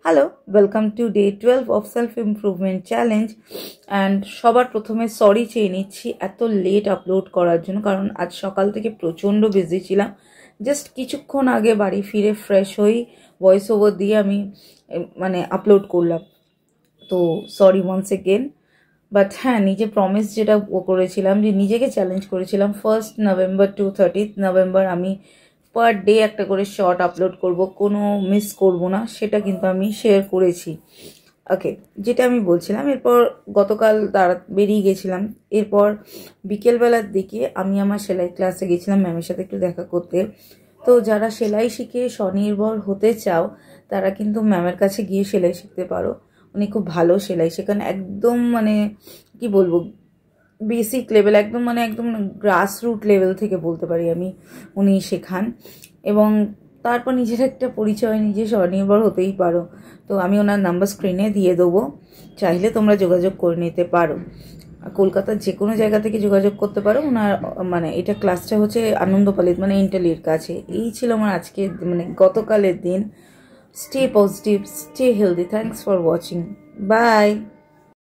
Hello, welcome to day 12 of self improvement challenge. And সবার প্রথমে sorry চেয়ে নিচ্ছি এত লেট আপলোড করার জন্য, কারণ আজ সকাল থেকে প্রচণ্ড বিজি ছিলাম। জাস্ট কিছুক্ষণ আগে বাড়ি ফিরে ফ্রেশ হই, ভয়েস ওভার দিয়ে আমি আপলোড করলাম। তো সরি ওয়ান্স এগেন। বাট হ্যাঁ, নিজে প্রমিস যেটা করেছিলাম, যে নিজেকে চ্যালেঞ্জ করেছিলাম 1 নভেম্বর টু 30 নভেম্বর আমি পার ডে একটা করে শর্ট আপলোড করব, কোনো মিস করব না, সেটা কিন্তু আমি শেয়ার করেছি। ওকে, যেটা আমি বলছিলাম, এরপর গতকাল বেরিয়ে গেছিলাম। এরপর বিকেলবেলার দিকে আমি আমার সেলাই ক্লাসে গেছিলাম ম্যামের সাথে একটু দেখা করতে। তো যারা সেলাই শিখে স্বনির্ভর হতে চাও তারা কিন্তু ম্যামের কাছে গিয়ে সেলাই শিখতে পারো। উনি খুব ভালো সেলাই শেখান, একদম কি বলবো, বেসিক লেভেল, একদম গ্রাস রুট লেভেল থেকে বলতে পারি আমি, উনি শেখান। এবং তারপর নিজের একটা পরিচয়, নিজে স্বনির্ভর হতেই পারো। তো আমি ওনার নাম্বার স্ক্রিনে দিয়ে দেবো, চাইলে তোমরা যোগাযোগ করে নিতে পারো। কলকাতার যে কোনো জায়গা থেকে যোগাযোগ করতে পারো। ওনার এটা ক্লাসটা হচ্ছে আনন্দপালিত ইন্টালির কাছে। এই ছিল আমার আজকে গতকালের দিন। Stay positive, stay healthy. Thanks for watching. By.